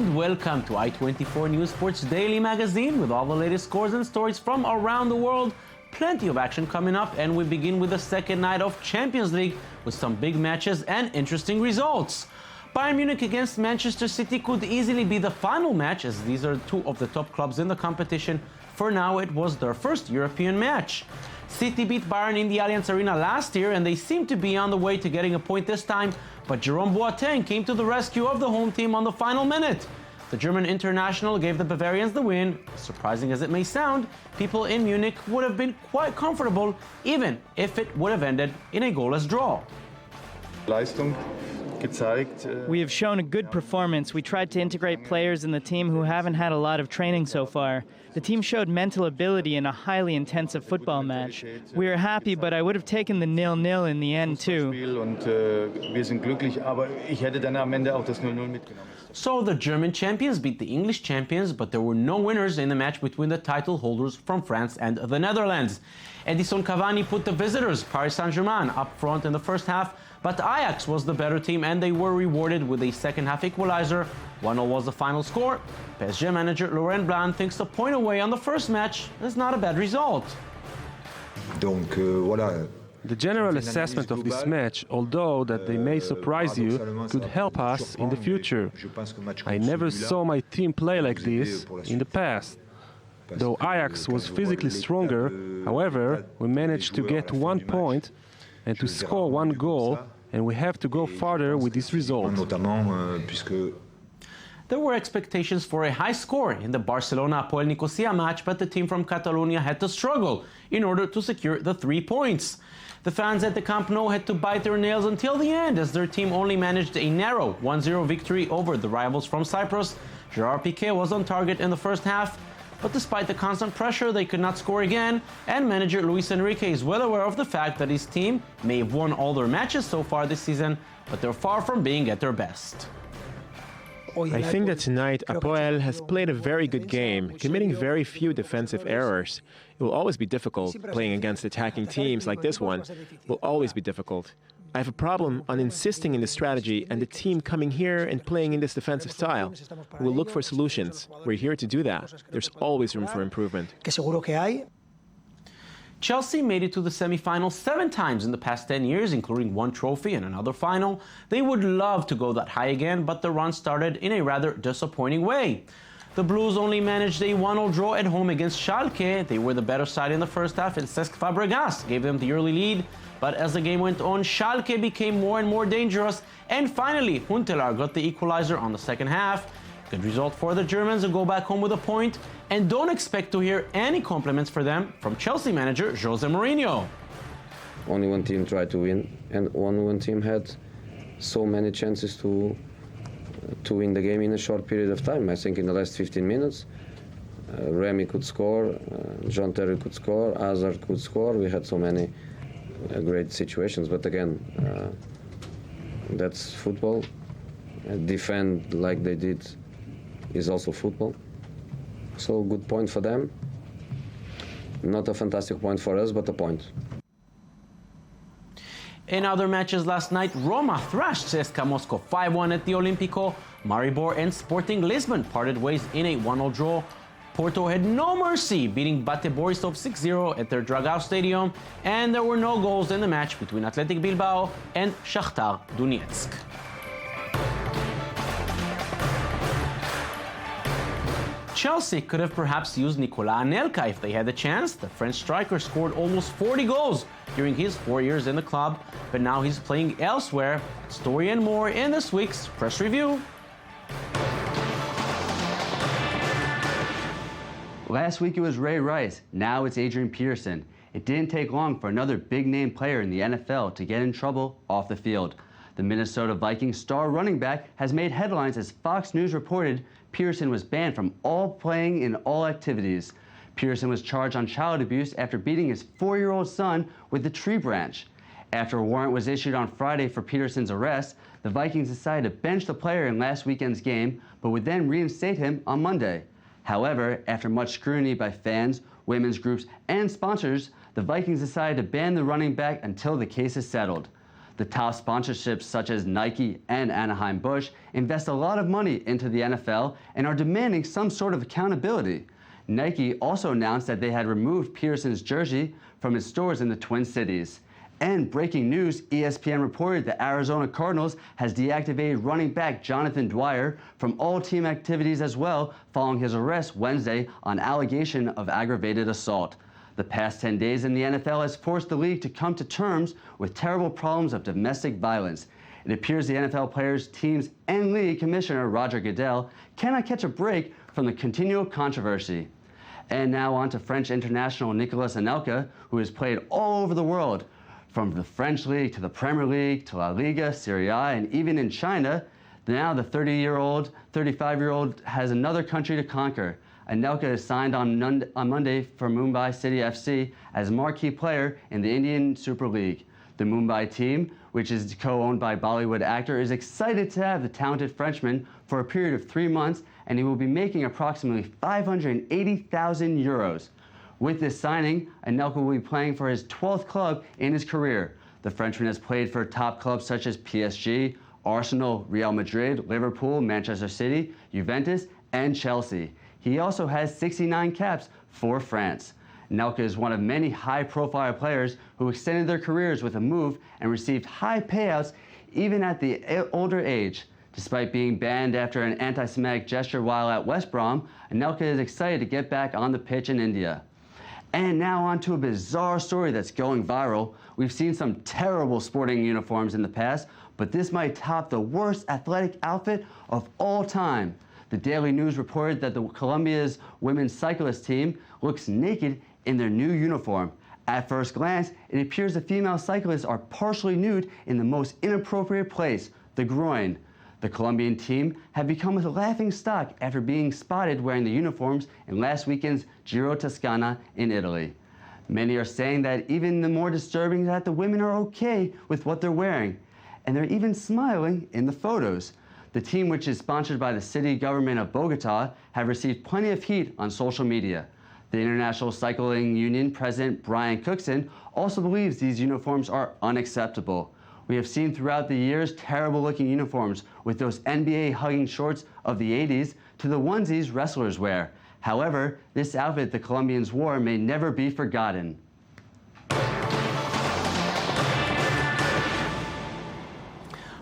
and welcome to I-24 News Sports Daily Magazine with all the latest scores and stories from around the world. Plenty of action coming up, and we begin with the second night of Champions League with some big matches and interesting results. Bayern Munich against Manchester City could easily be the final match, as these are two of the top clubs in the competition. For now, it was their first European match. City beat Bayern in the Allianz Arena last year, and they seem to be on the way to getting a point this time, but Jerome Boateng came to the rescue of the home team on the final minute. The German international gave the Bavarians the win. Surprising as it may sound, people in Munich would have been quite comfortable, even if it would have ended in a goalless draw. We have shown a good performance. We tried to integrate players in the team who haven't had a lot of training so far. The team showed mental ability in a highly intensive football match. We are happy, but I would have taken the 0-0 in the end too. So the German champions beat the English champions, but there were no winners in the match between the title holders from France and the Netherlands. Edison Cavani put the visitors, Paris Saint-Germain, up front in the first half, but Ajax was the better team and they were rewarded with a second-half equalizer. 1-0 was the final score. PSG manager Laurent Blanc thinks a point away on the first match is not a bad result. The general assessment of this match, although that they may surprise you, could help us in the future. I never saw my team play like this in the past. Though Ajax was physically stronger, however, we managed to get 1 point and to score 1 goal, and we have to go farther with this result. There were expectations for a high score in the Barcelona-Apoel Nicosia match, but the team from Catalonia had to struggle in order to secure the 3 points. The fans at the Camp Nou had to bite their nails until the end, as their team only managed a narrow 1-0 victory over the rivals from Cyprus. Gerard Piqué was on target in the first half, but despite the constant pressure, they could not score again, and manager Luis Enrique is well aware of the fact that his team may have won all their matches so far this season, but they're far from being at their best. I think that tonight Apoel has played a very good game, committing very few defensive errors. It will always be difficult. Playing against attacking teams like this one will always be difficult. I have a problem on insisting in the strategy and the team coming here and playing in this defensive style. We will look for solutions. We're here to do that. There's always room for improvement. Chelsea made it to the semi-final 7 times in the past 10 years, including 1 trophy and another final. They would love to go that high again, but the run started in a rather disappointing way. The Blues only managed a 1-0 draw at home against Schalke. They were the better side in the first half, and Cesc Fabregas gave them the early lead. But as the game went on, Schalke became more and more dangerous, and finally, Huntelaar got the equalizer on the second half. Good result for the Germans, who go back home with a point, and don't expect to hear any compliments for them from Chelsea manager Jose Mourinho. Only one team tried to win, and only one team had so many chances to win the game in a short period of time. I think in the last 15 minutes, Remy could score, John Terry could score, Hazard could score. We had so many great situations, but again, that's football. Defend like they did is also football. So good point for them. Not a fantastic point for us, but a point. In other matches last night, Roma thrashed CSKA Moscow 5-1 at the Olimpico. Maribor and Sporting Lisbon parted ways in a 1-0 draw. Porto had no mercy, beating Bate Borisov 6-0 at their Dragao Stadium, and there were no goals in the match between Athletic Bilbao and Shakhtar Donetsk. Chelsea could have perhaps used Nicolas Anelka if they had the chance. The French striker scored almost 40 goals during his 4 years in the club, but now he's playing elsewhere. Story and more in this week's Press Review. Last week it was Ray Rice, now it's Adrian Peterson. It didn't take long for another big-name player in the NFL to get in trouble off the field. The Minnesota Vikings star running back has made headlines as Fox News reported Peterson was banned from all playing in all activities. Peterson was charged on child abuse after beating his 4-year-old son with a tree branch. After a warrant was issued on Friday for Peterson's arrest, the Vikings decided to bench the player in last weekend's game, but would then reinstate him on Monday. However, after much scrutiny by fans, women's groups, and sponsors, the Vikings decided to ban the running back until the case is settled. The top sponsorships such as Nike and Anheuser-Busch invest a lot of money into the NFL and are demanding some sort of accountability. Nike also announced that they had removed Pearson's jersey from its stores in the Twin Cities. And breaking news, ESPN reported the Arizona Cardinals has deactivated running back Jonathan Dwyer from all team activities as well, following his arrest Wednesday on allegation of aggravated assault. The past 10 days in the NFL has forced the league to come to terms with terrible problems of domestic violence. It appears the NFL players, teams, and league commissioner Roger Goodell cannot catch a break from the continual controversy. And now on to French international Nicolas Anelka, who has played all over the world, from the French League to the Premier League to La Liga, Serie A, and even in China. Now the 35-year-old has another country to conquer. Anelka is signed on Monday for Mumbai City FC as marquee player in the Indian Super League. The Mumbai team, which is co-owned by Bollywood actor, is excited to have the talented Frenchman for a period of 3 months, and he will be making approximately 580,000 euros. With this signing, Anelka will be playing for his 12th club in his career. The Frenchman has played for top clubs such as PSG, Arsenal, Real Madrid, Liverpool, Manchester City, Juventus, and Chelsea. He also has 69 caps for France. Anelka is one of many high-profile players who extended their careers with a move and received high payouts even at the older age. Despite being banned after an anti-Semitic gesture while at West Brom, Anelka is excited to get back on the pitch in India. And now on to a bizarre story that's going viral. We've seen some terrible sporting uniforms in the past, but this might top the worst athletic outfit of all time. The Daily News reported that Colombia's women's cyclist team looks naked in their new uniform. At first glance, it appears the female cyclists are partially nude in the most inappropriate place, the groin. The Colombian team have become a laughingstock after being spotted wearing the uniforms in last weekend's Giro Toscana in Italy. Many are saying that even the more disturbing is that the women are okay with what they're wearing, and they're even smiling in the photos. The team, which is sponsored by the city government of Bogota, have received plenty of heat on social media. The International Cycling Union president Brian Cookson also believes these uniforms are unacceptable. We have seen throughout the years terrible-looking uniforms with those NBA-hugging shorts of the 80s to the onesies wrestlers wear. However, this outfit the Colombians wore may never be forgotten.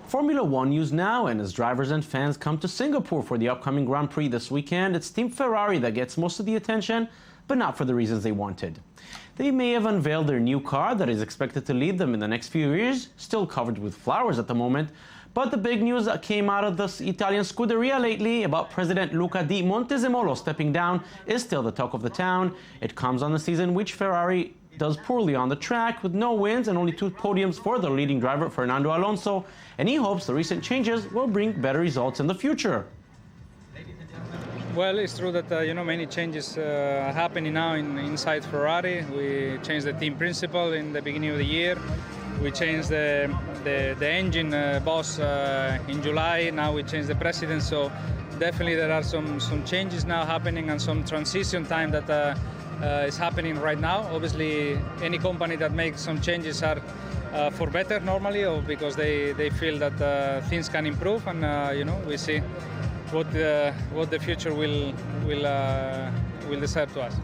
Formula One news now, and as drivers and fans come to Singapore for the upcoming Grand Prix this weekend, it's Team Ferrari that gets most of the attention, but not for the reasons they wanted. They may have unveiled their new car that is expected to lead them in the next few years, still covered with flowers at the moment, but the big news that came out of the Italian Scuderia lately about President Luca Di Montezemolo stepping down is still the talk of the town. It comes on the season which Ferrari does poorly on the track, with no wins and only 2 podiums for their leading driver Fernando Alonso, and he hopes the recent changes will bring better results in the future. Well, it's true that many changes are happening now inside Ferrari. We changed the team principal in the beginning of the year. We changed the engine boss in July. Now we changed the president. So definitely there are some changes now happening and some transition time that is happening right now. Obviously, any company that makes some changes are for better normally, or because they feel that things can improve, and we see what the future will decide to us.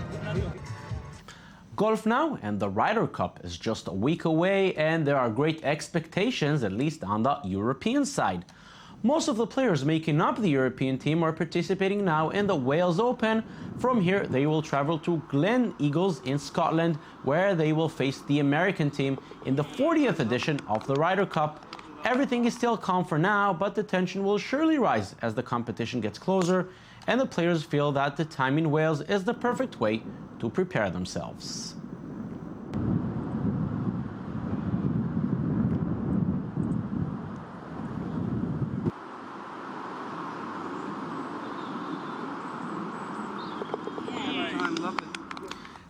Golf now, and the Ryder Cup is just a week away, and there are great expectations, at least on the European side. Most of the players making up the European team are participating now in the Wales Open. From here, they will travel to Glen Eagles in Scotland, where they will face the American team in the 40th edition of the Ryder Cup. Everything is still calm for now, but the tension will surely rise as the competition gets closer, and the players feel that the time in Wales is the perfect way to prepare themselves.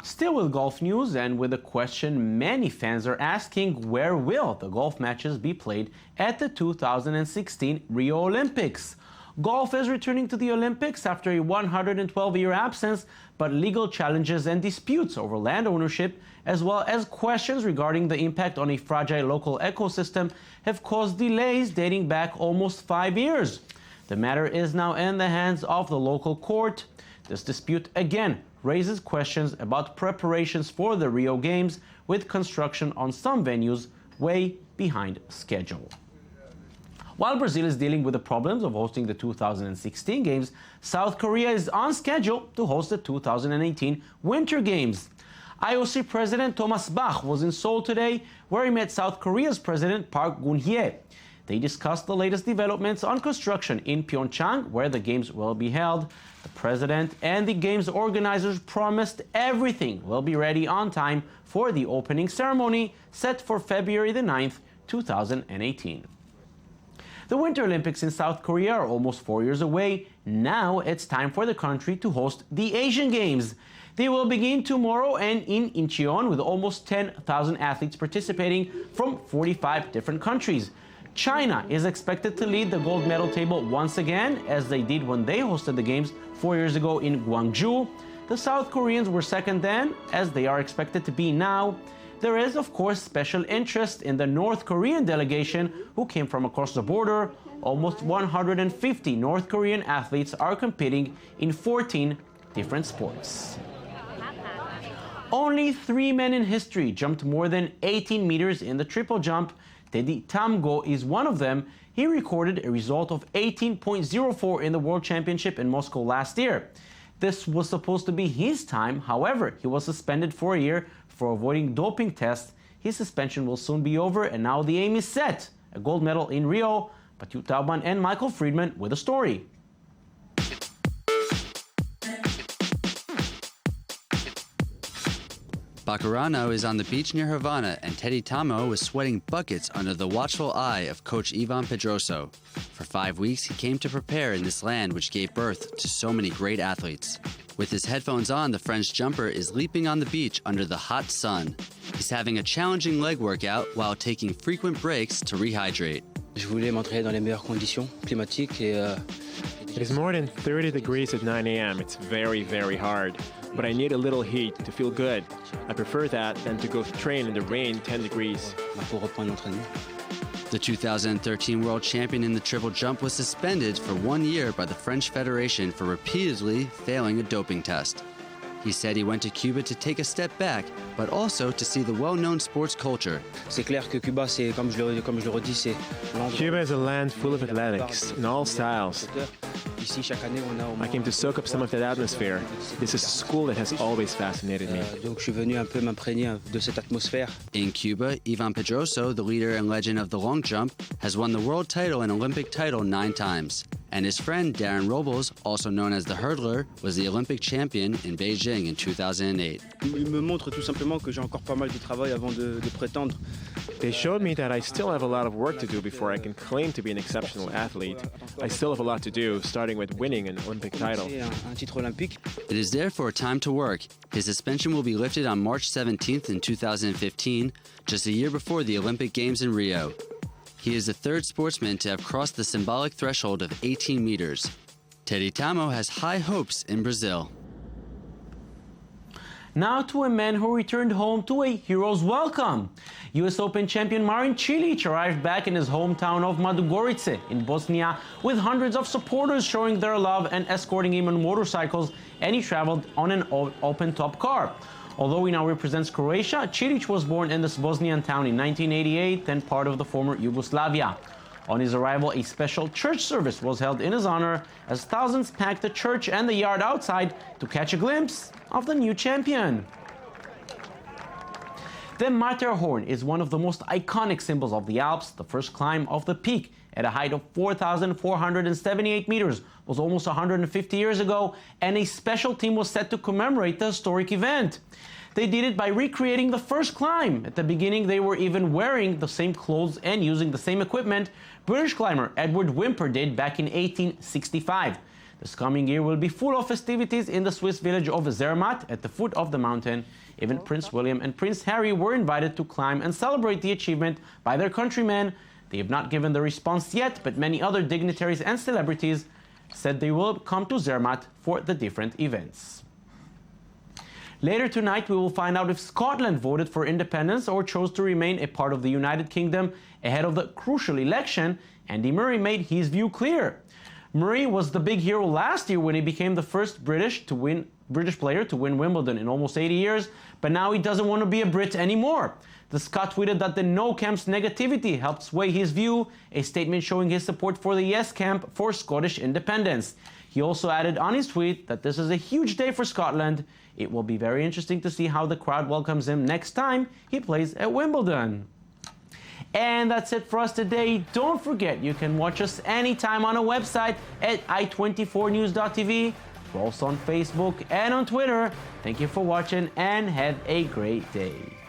Still with golf news, and with a question many fans are asking, where will the golf matches be played at the 2016 Rio Olympics? Golf is returning to the Olympics after a 112-year absence, but legal challenges and disputes over land ownership, as well as questions regarding the impact on a fragile local ecosystem, have caused delays dating back almost 5 years. The matter is now in the hands of the local court. This dispute again raises questions about preparations for the Rio Games, with construction on some venues way behind schedule. While Brazil is dealing with the problems of hosting the 2016 Games, South Korea is on schedule to host the 2018 Winter Games. IOC President Thomas Bach was in Seoul today, where he met South Korea's President Park Geun-hye. They discussed the latest developments on construction in Pyeongchang, where the Games will be held. The President and the Games organizers promised everything will be ready on time for the opening ceremony, set for February the 9th, 2018. The Winter Olympics in South Korea are almost 4 years away. Now it's time for the country to host the Asian Games. They will begin tomorrow and in Incheon, with almost 10,000 athletes participating from 45 different countries. China is expected to lead the gold medal table once again, as they did when they hosted the Games 4 years ago in Gwangju. The South Koreans were second then, as they are expected to be now. There is, of course, special interest in the North Korean delegation who came from across the border. Almost 150 North Korean athletes are competing in 14 different sports. Only 3 men in history jumped more than 18 meters in the triple jump. Teddy Tamgo is one of them. He recorded a result of 18.04 in the World Championship in Moscow last year. This was supposed to be his time. However, he was suspended for a year for avoiding doping tests. His suspension will soon be over, and now the aim is set: a gold medal in Rio. But Yu Tauban and Michael Friedman with a story. Baccarano is on the beach near Havana, and Teddy Tamo was sweating buckets under the watchful eye of coach Ivan Pedroso. For 5 weeks, he came to prepare in this land which gave birth to so many great athletes. With his headphones on, the French jumper is leaping on the beach under the hot sun. He's having a challenging leg workout while taking frequent breaks to rehydrate. Je voulais m'entraîner dans les meilleures conditions climatiques et It is more than 30 degrees at 9 a.m. It's very, very hard. But I need a little heat to feel good. I prefer that than to go train in the rain 10 degrees. pour reprendre l'entraînement. The 2013 world champion in the triple jump was suspended for 1 year by the French Federation for repeatedly failing a doping test. He said he went to Cuba to take a step back, but also to see the well-known sports culture. C'est clair que Cuba, c'est comme je le redis, c'est Cuba is a land full of athletics in all styles. Ici, chaque année, on a au moins I came to soak up some of that atmosphere. This is a school that has always fascinated me. donc je suis venu un peu m'imprégner de cette atmosphère. In Cuba, Ivan Pedroso, the leader and legend of the long jump, has won the world title and Olympic title 9 times. And his friend Darren Robles, also known as the hurdler, was the Olympic champion in Beijing in 2008. Il me montre tout simplement que j'ai encore pas mal de travail avant de prétendre. They showed me that I still have a lot of work to do before I can claim to be an exceptional athlete. I still have a lot to do, starting with winning an Olympic title. C'est un titre olympique. It is therefore time to work. His suspension will be lifted on March 17th in 2015, just a year before the Olympic Games in Rio. He is the third sportsman to have crossed the symbolic threshold of 18 meters. Teddy Tamo has high hopes in Brazil. Now to a man who returned home to a hero's welcome. US Open champion Marin Cilic arrived back in his hometown of Madugorice in Bosnia, with hundreds of supporters showing their love and escorting him on motorcycles, and he traveled on an open-top car. Although he now represents Croatia, Cilic was born in this Bosnian town in 1988 and part of the former Yugoslavia. On his arrival, a special church service was held in his honor, as thousands packed the church and the yard outside to catch a glimpse of the new champion. The Matterhorn is one of the most iconic symbols of the Alps. The first climb of the peak at a height of 4,478 meters was almost 150 years ago, and a special team was set to commemorate the historic event. They did it by recreating the first climb. At the beginning, they were even wearing the same clothes and using the same equipment British climber Edward Whymper did back in 1865. This coming year will be full of festivities in the Swiss village of Zermatt at the foot of the mountain. Even Prince William and Prince Harry were invited to climb and celebrate the achievement by their countrymen. They have not given the response yet, but many other dignitaries and celebrities said they will come to Zermatt for the different events. Later tonight, we will find out if Scotland voted for independence or chose to remain a part of the United Kingdom ahead of the crucial election. Andy Murray made his view clear. Murray was the big hero last year when he became the first British player to win Wimbledon in almost 80 years, but now he doesn't want to be a Brit anymore. The Scot tweeted that the no camp's negativity helped sway his view, a statement showing his support for the yes camp for Scottish independence. He also added on his tweet that this is a huge day for Scotland. It will be very interesting to see how the crowd welcomes him next time he plays at Wimbledon. And that's it for us today. Don't forget, you can watch us anytime on our website at i24news.tv. We're also on Facebook and on Twitter. Thank you for watching and have a great day.